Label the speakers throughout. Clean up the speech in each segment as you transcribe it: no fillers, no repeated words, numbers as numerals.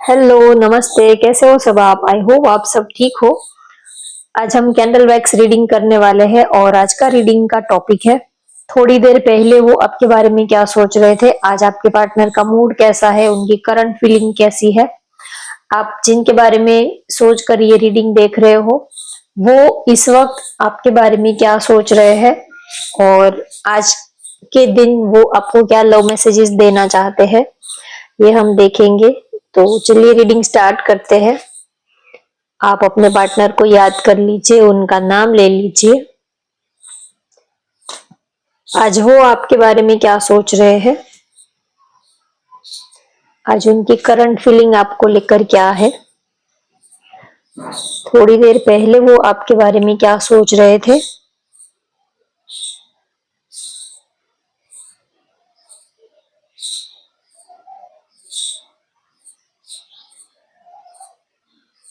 Speaker 1: Hello, नमस्ते। कैसे हो सब आप? आई होप आप सब ठीक हो। आज हम कैंडल वैक्स रीडिंग करने वाले हैं और आज का रीडिंग का टॉपिक है थोड़ी देर पहले वो आपके बारे में क्या सोच रहे थे, आज आपके पार्टनर का मूड कैसा है, उनकी करंट फीलिंग कैसी है। आप जिनके बारे में सोच कर ये रीडिंग देख रहे हो वो इस वक्त आपके बारे में क्या सोच रहे हैं और आज के दिन वो आपको क्या लव मैसेजेस देना चाहते हैं, ये हम देखेंगे। तो चलिए रीडिंग स्टार्ट करते हैं। आप अपने पार्टनर को याद कर लीजिए, उनका नाम ले लीजिए। आज वो आपके बारे में क्या सोच रहे हैं, आज उनकी करंट फीलिंग आपको लेकर क्या है, थोड़ी देर पहले वो आपके बारे में क्या सोच रहे थे।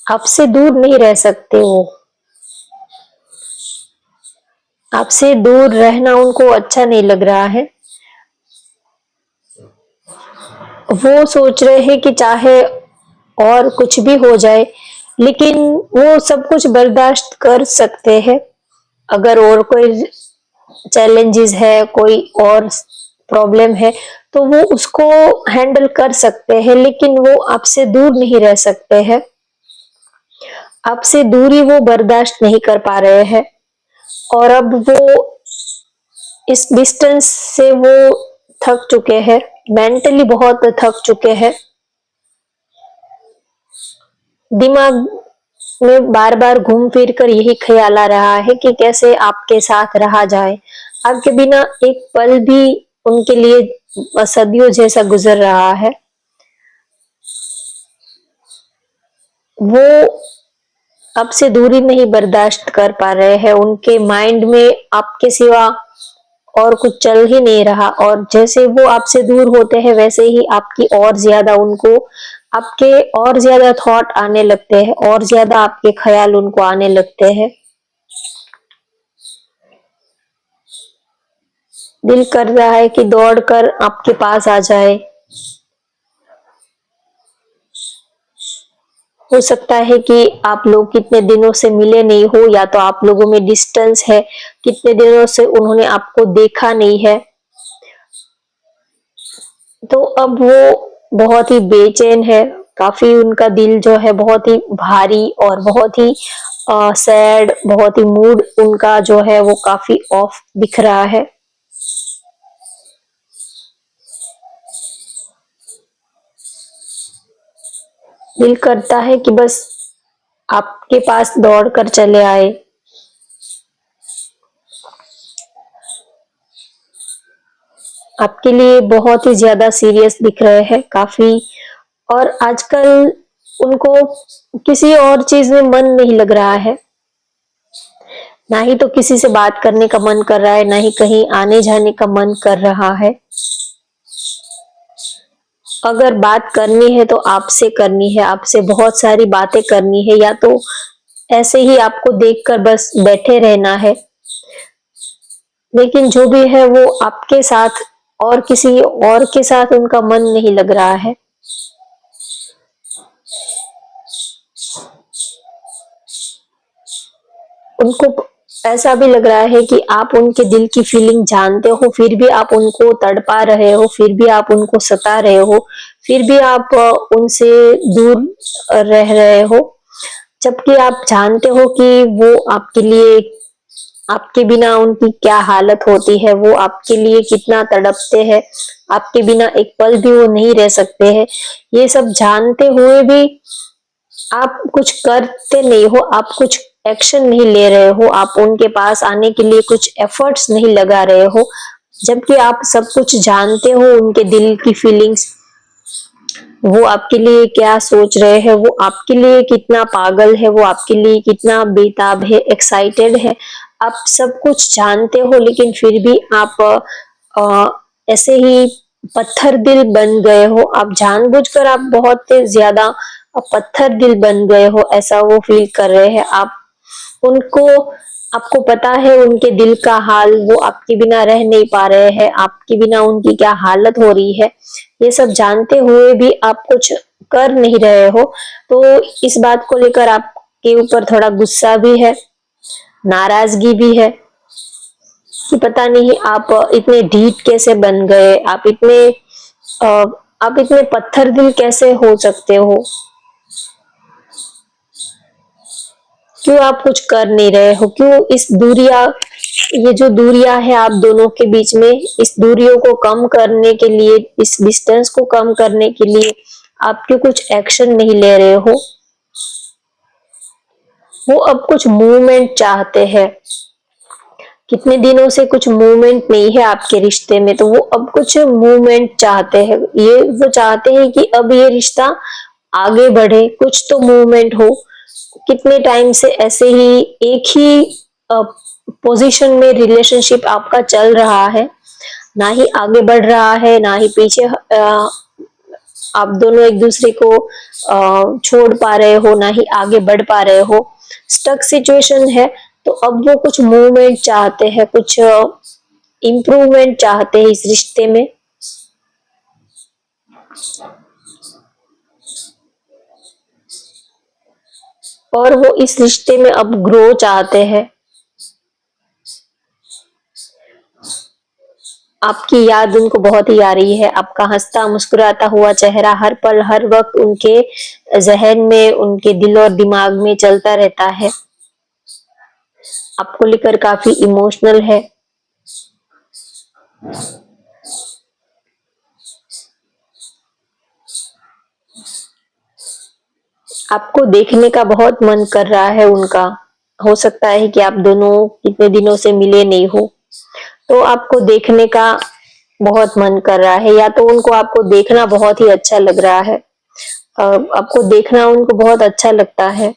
Speaker 1: आपसे दूर नहीं रह सकते वो, आपसे दूर रहना उनको अच्छा नहीं लग रहा है। वो सोच रहे हैं कि चाहे और कुछ भी हो जाए लेकिन वो सब कुछ बर्दाश्त कर सकते हैं। अगर और कोई चैलेंजेस है, कोई और प्रॉब्लम है तो वो उसको हैंडल कर सकते हैं, लेकिन वो आपसे दूर नहीं रह सकते हैं। आपसे दूरी वो बर्दाश्त नहीं कर पा रहे हैं और अब वो इस डिस्टेंस से वो थक चुके हैं, मेंटली बहुत थक चुके हैं। दिमाग में बार बार घूम फिर कर यही ख्याल आ रहा है कि कैसे आपके साथ रहा जाए। आपके बिना एक पल भी उनके लिए सदियों जैसा गुजर रहा है। वो आपसे दूरी नहीं बर्दाश्त कर पा रहे हैं, उनके माइंड में आपके सिवा और कुछ चल ही नहीं रहा और जैसे वो आपसे दूर होते हैं वैसे ही आपकी और ज्यादा उनको आपके और ज्यादा थॉट आने लगते हैं और ज्यादा आपके ख्याल उनको आने लगते हैं। दिल कर रहा है कि दौड़कर आपके पास आ जाए। हो सकता है कि आप लोग कितने दिनों से मिले नहीं हो या तो आप लोगों में डिस्टेंस है, कितने दिनों से उन्होंने आपको देखा नहीं है। तो अब वो बहुत ही बेचैन है, काफी उनका दिल जो है बहुत ही भारी और बहुत ही सैड, बहुत ही मूड उनका जो है वो काफी ऑफ दिख रहा है। दिल करता है कि बस आपके पास दौड़कर चले आए। आपके लिए बहुत ही ज्यादा सीरियस दिख रहे हैं काफी, और आजकल उनको किसी और चीज में मन नहीं लग रहा है। ना ही तो किसी से बात करने का मन कर रहा है, ना ही कहीं आने जाने का मन कर रहा है। अगर बात करनी है तो आपसे करनी है, आपसे बहुत सारी बातें करनी है, या तो ऐसे ही आपको देखकर बस बैठे रहना है। लेकिन जो भी है वो आपके साथ, और किसी और के साथ उनका मन नहीं लग रहा है। उनको ऐसा भी लग रहा है कि आप उनके दिल की फीलिंग जानते हो, फिर भी आप उनको तड़पा रहे हो, फिर भी आप उनको सता रहे हो, फिर भी आप उनसे दूर रह रहे हो। जबकि आप जानते हो कि वो आपके लिए, आपके बिना उनकी क्या हालत होती है, वो आपके लिए कितना तड़पते हैं, आपके बिना एक पल भी वो नहीं रह सकते हैं। ये सब जानते हुए भी आप कुछ करते नहीं हो, आप कुछ एक्शन नहीं ले रहे हो, आप उनके पास आने के लिए कुछ एफर्ट्स नहीं लगा रहे हो। जबकि आप सब कुछ जानते हो, उनके दिल की फीलिंग्स, वो आपके लिए क्या सोच रहे हैं, वो आपके लिए कितना पागल है, वो आपके लिए कितना बेताब है, एक्साइटेड है। आप सब कुछ जानते हो लेकिन फिर भी आप ऐसे ही पत्थर दिल बन गए हो। आप जानबूझकर आप बहुत ज्यादा पत्थर दिल बन गए हो, ऐसा वो फील कर रहे हैं। आप उनको, आपको पता है उनके दिल का हाल, वो आपके बिना रह नहीं पा रहे हैं, आपके बिना उनकी क्या हालत हो रही है। ये सब जानते हुए भी आप कुछ कर नहीं रहे हो, तो इस बात को लेकर आपके ऊपर थोड़ा गुस्सा भी है, नाराजगी भी है कि पता नहीं आप इतने ढीठ कैसे बन गए, अ, आप इतने पत्थर दिल कैसे हो सकते हो, क्यों आप कुछ कर नहीं रहे हो, क्यों इस दूरिया ये जो दूरियां है आप दोनों के बीच में, इस दूरियों को कम करने के लिए, इस डिस्टेंस को कम करने के लिए आप क्यों कुछ एक्शन नहीं ले रहे हो। वो अब कुछ मूवमेंट चाहते हैं, कितने दिनों से कुछ मूवमेंट नहीं है आपके रिश्ते में, तो वो अब कुछ मूवमेंट चाहते हैं। ये वो चाहते हैं कि अब ये रिश्ता आगे बढ़े, कुछ तो मूवमेंट हो। कितने टाइम से ऐसे ही एक ही पोजीशन में रिलेशनशिप आपका चल रहा है, ना ही आगे बढ़ रहा है, ना ही पीछे आप दोनों एक दूसरे को छोड़ पा रहे हो, ना ही आगे बढ़ पा रहे हो, स्टक सिचुएशन है। तो अब वो कुछ मूवमेंट चाहते हैं, कुछ इम्प्रूवमेंट चाहते हैं इस रिश्ते में। और वो इस रिश्ते में अब ग्रो चाहते हैं। आपकी याद उनको बहुत ही आ रही है, आपका हंसता मुस्कुराता हुआ चेहरा हर पल हर वक्त उनके जहन में, उनके दिल और दिमाग में चलता रहता है। आपको लेकर काफी इमोशनल है। आपको देखने का बहुत मन कर रहा है उनका। हो सकता है कि आप दोनों कितने दिनों से मिले नहीं हो, तो आपको देखने का बहुत मन कर रहा है, या तो उनको आपको देखना बहुत ही अच्छा लग रहा है। आपको देखना उनको बहुत अच्छा लगता है।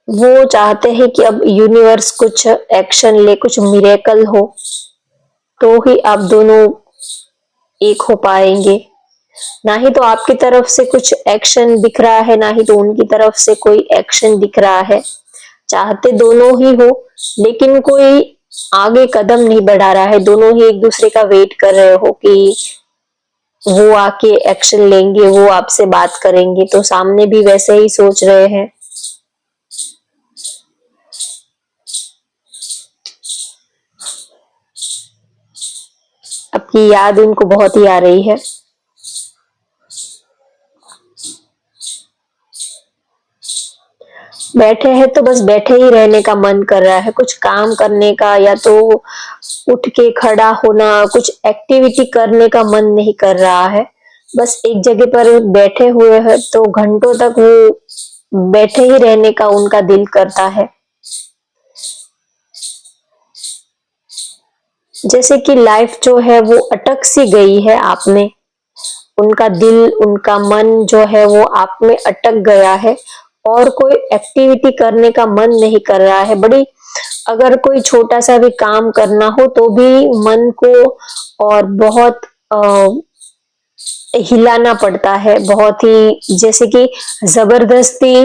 Speaker 1: वो चाहते हैं कि अब यूनिवर्स कुछ एक्शन ले, कुछ मिरेकल हो, तो ही आप दोनों एक हो पाएंगे। ना ही तो आपकी तरफ से कुछ एक्शन दिख रहा है, ना ही तो उनकी तरफ से कोई एक्शन दिख रहा है। चाहते दोनों ही हो, लेकिन कोई आगे कदम नहीं बढ़ा रहा है। दोनों ही एक दूसरे का वेट कर रहे हो कि वो आके एक्शन लेंगे, वो आपसे बात करेंगे, तो सामने भी वैसे ही सोच रहे हैं। आपकी याद उनको बहुत ही आ रही है। बैठे हैं तो बस बैठे ही रहने का मन कर रहा है, कुछ काम करने का या तो उठ के खड़ा होना, कुछ एक्टिविटी करने का मन नहीं कर रहा है। बस एक जगह पर बैठे हुए हैं तो घंटों तक वो बैठे ही रहने का उनका दिल करता है। जैसे कि लाइफ जो है वो अटक सी गई है आप में, उनका दिल, उनका मन जो है वो आप में अटक गया है, और कोई एक्टिविटी करने का मन नहीं कर रहा है। बड़ी अगर कोई छोटा सा भी काम करना हो तो भी मन को और बहुत हिलाना पड़ता है, बहुत ही जैसे कि जबरदस्ती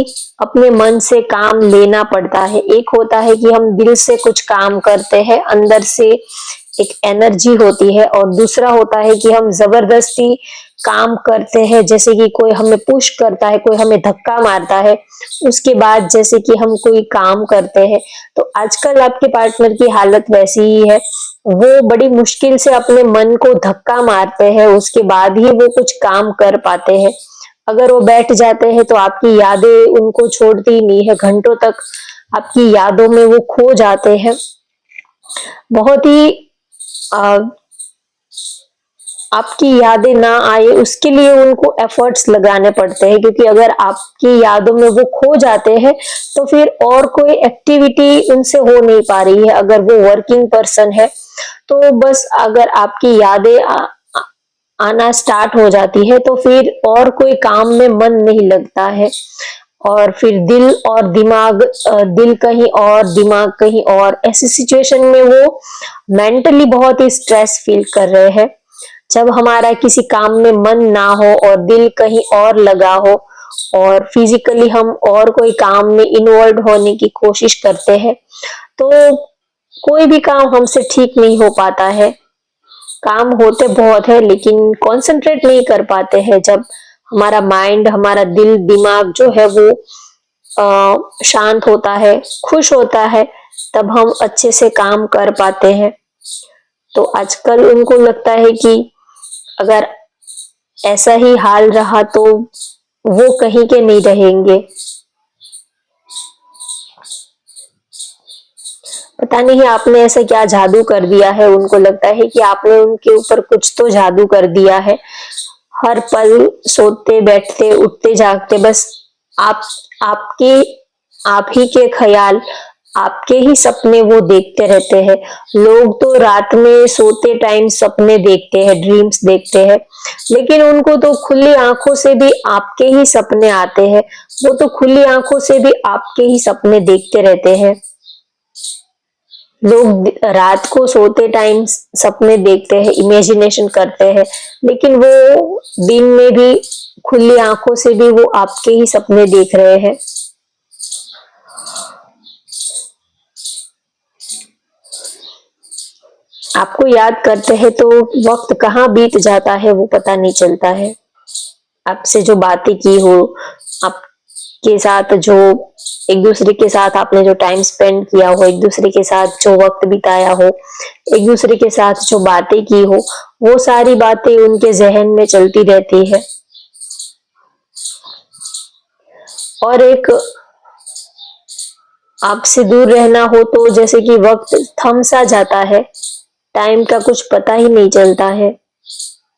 Speaker 1: अपने मन से काम लेना पड़ता है। एक होता है कि हम दिल से कुछ काम करते हैं, अंदर से एक एनर्जी होती है, और दूसरा होता है कि हम जबरदस्ती काम करते हैं, जैसे कि कोई हमें पुश करता है, कोई हमें धक्का मारता है, उसके बाद जैसे कि हम कोई काम करते हैं। तो आजकल आपके पार्टनर की हालत वैसी ही है, वो बड़ी मुश्किल से अपने मन को धक्का मारते हैं, उसके बाद ही वो कुछ काम कर पाते हैं। अगर वो बैठ जाते हैं तो आपकी यादें उनको छोड़ती नहीं है, घंटों तक आपकी यादों में वो खो जाते हैं। बहुत ही आ, आपकी यादें ना आए उसके लिए उनको एफर्ट्स लगाने पड़ते हैं, क्योंकि अगर आपकी यादों में वो खो जाते हैं तो फिर और कोई एक्टिविटी उनसे हो नहीं पा रही है। अगर वो वर्किंग पर्सन है तो बस अगर आपकी यादें आना स्टार्ट हो जाती है तो फिर और कोई काम में मन नहीं लगता है, और फिर दिल और दिमाग, दिल कहीं और दिमाग कहीं और, ऐसी सिचुएशन में वो मेंटली बहुत ही स्ट्रेस फील कर रहे हैं। जब हमारा किसी काम में मन ना हो और दिल कहीं और लगा हो, और फिजिकली हम और कोई काम में इन्वॉल्व होने की कोशिश करते हैं, तो कोई भी काम हमसे ठीक नहीं हो पाता है। काम होते बहुत है लेकिन कंसंट्रेट नहीं कर पाते हैं। जब हमारा माइंड, हमारा दिल दिमाग जो है वो शांत होता है, खुश होता है, तब हम अच्छे से काम कर पाते हैं। तो आजकल उनको लगता है कि अगर ऐसा ही हाल रहा तो वो कहीं के नहीं रहेंगे। पता नहीं आपने ऐसा क्या जादू कर दिया है, उनको लगता है कि आपने उनके ऊपर कुछ तो जादू कर दिया है। हर पल सोते बैठते उठते जागते बस आप आपके आप ही के ख्याल, आपके ही सपने वो देखते रहते हैं। लोग तो रात में सोते टाइम सपने देखते हैं, ड्रीम्स देखते हैं, लेकिन उनको तो खुली आंखों से भी आपके ही सपने आते हैं। वो तो खुली आंखों से भी आपके ही सपने देखते रहते हैं। लोग रात को सोते टाइम सपने देखते हैं, इमेजिनेशन करते हैं, लेकिन वो दिन में भी खुली आंखों से भी वो आपके ही सपने देख रहे हैं। आपको याद करते हैं तो वक्त कहाँ बीत जाता है वो पता नहीं चलता है। आपसे जो बातें की हो, आपके साथ जो एक दूसरे के साथ आपने जो टाइम स्पेंड किया हो, एक दूसरे के साथ जो वक्त बिताया हो, एक दूसरे के साथ जो बातें की हो, वो सारी बातें उनके जहन में चलती रहती है। और एक आपसे दूर रहना हो तो जैसे कि वक्त थम सा जाता है, टाइम का कुछ पता ही नहीं चलता है।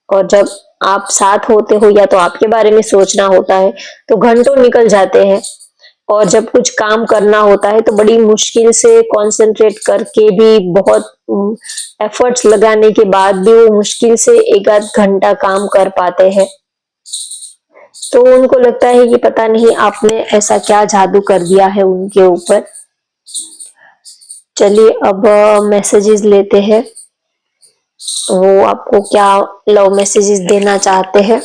Speaker 1: और जब आप साथ होते हो या तो आपके बारे में सोचना होता है तो घंटों निकल जाते हैं। और जब कुछ काम करना होता है तो बड़ी मुश्किल से कंसंट्रेट करके भी बहुत एफर्ट्स लगाने के बाद भी वो मुश्किल से एक आध घंटा काम कर पाते हैं। तो उनको लगता है कि पता नहीं आपने ऐसा क्या जादू कर दिया है उनके ऊपर। चलिए अब मैसेजेस लेते हैं, वो आपको क्या लव मैसेजेस देना चाहते हैं।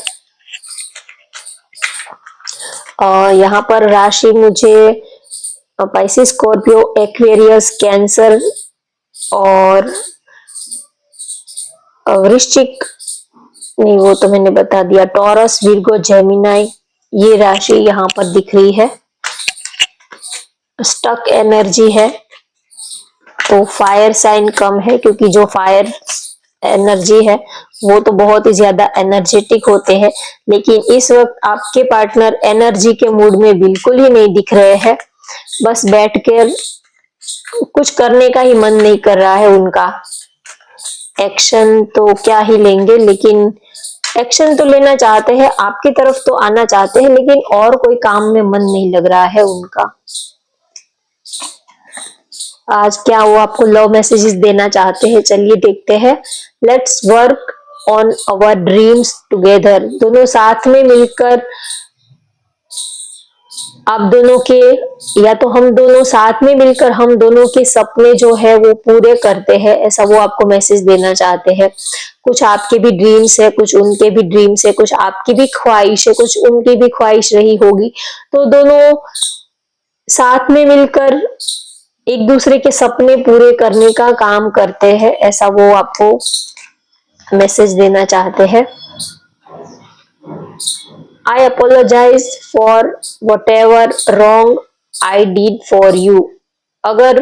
Speaker 1: यहाँ पर राशि मुझे पाइसेस, स्कॉर्पियो, एक्वेरियस, कैंसर और वृश्चिक, नहीं वो तो मैंने बता दिया, टॉरस, विर्गो, जेमिनाई, ये राशि यहाँ पर दिख रही है। स्टक एनर्जी है तो फायर साइन कम है, क्योंकि जो फायर एनर्जी है वो तो बहुत ही ज्यादा एनर्जेटिक होते हैं, लेकिन इस वक्त आपके पार्टनर एनर्जी के मूड में बिल्कुल ही नहीं दिख रहे हैं। बस बैठकर कुछ करने का ही मन नहीं कर रहा है उनका। एक्शन तो क्या ही लेंगे, लेकिन एक्शन तो लेना चाहते हैं, आपकी तरफ तो आना चाहते हैं, लेकिन और कोई काम में मन नहीं लग रहा है उनका। आज क्या वो आपको लव मैसेजेस देना चाहते हैं, चलिए देखते हैं। Let's work on our dreams together. दोनों साथ में मिलकर आप दोनों के, या तो हम दोनों साथ में मिलकर हम दोनों के सपने जो है वो पूरे करते हैं, ऐसा वो आपको मैसेज देना चाहते हैं। कुछ आपके भी ड्रीम्स है, कुछ उनके भी ड्रीम्स है, कुछ आपकी भी ख्वाहिश है, कुछ उनकी भी ख्वाहिश रही होगी। तो दोनों साथ में मिलकर एक दूसरे के सपने पूरे करने का काम करते हैं, ऐसा वो आपको मैसेज देना चाहते हैं। I apologize for whatever wrong I did for you। अगर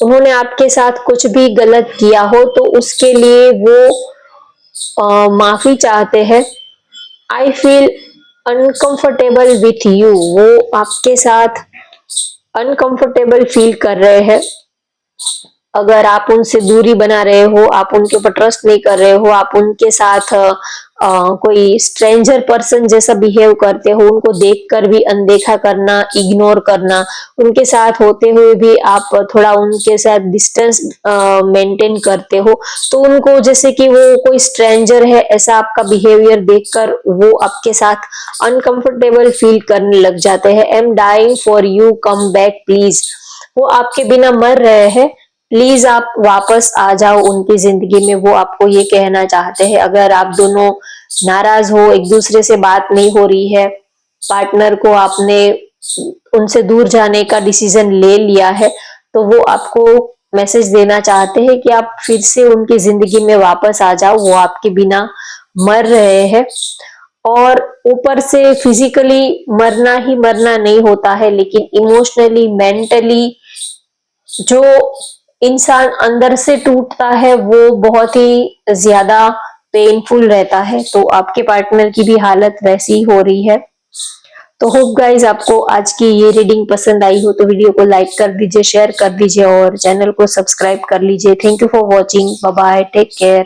Speaker 1: उन्होंने आपके साथ कुछ भी गलत किया हो तो उसके लिए वो माफी चाहते हैं। I feel uncomfortable with you। वो आपके साथ अनकंफर्टेबल फील कर रहे हैं। अगर आप उनसे दूरी बना रहे हो, आप उनके ऊपर ट्रस्ट नहीं कर रहे हो, आप उनके साथ कोई स्ट्रेंजर पर्सन जैसा बिहेव करते हो, उनको देखकर भी अनदेखा करना, इग्नोर करना, उनके साथ होते हुए भी आप थोड़ा उनके साथ डिस्टेंस मेंटेन करते हो, तो उनको जैसे कि वो कोई स्ट्रेंजर है ऐसा आपका बिहेवियर देखकर वो आपके साथ अनकंफर्टेबल फील करने लग जाते हैं। I am dying for you, come back please. वो आपके बिना मर रहे हैं, प्लीज आप वापस आ जाओ उनकी जिंदगी में, वो आपको ये कहना चाहते हैं। अगर आप दोनों नाराज हो, एक दूसरे से बात नहीं हो रही है, पार्टनर को आपने उनसे दूर जाने का डिसीजन ले लिया है, तो वो आपको मैसेज देना चाहते हैं कि आप फिर से उनकी जिंदगी में वापस आ जाओ, वो आपके बिना मर रहे हैं। और ऊपर से फिजिकली मरना ही मरना नहीं होता है, लेकिन इमोशनली, मेंटली जो इंसान अंदर से टूटता है वो बहुत ही ज्यादा पेनफुल रहता है। तो आपके पार्टनर की भी हालत वैसी ही हो रही है। तो होप गाइज आपको आज की ये रीडिंग पसंद आई हो तो वीडियो को लाइक कर दीजिए, शेयर कर दीजिए और चैनल को सब्सक्राइब कर लीजिए। Thank you for watching. Bye bye, take care.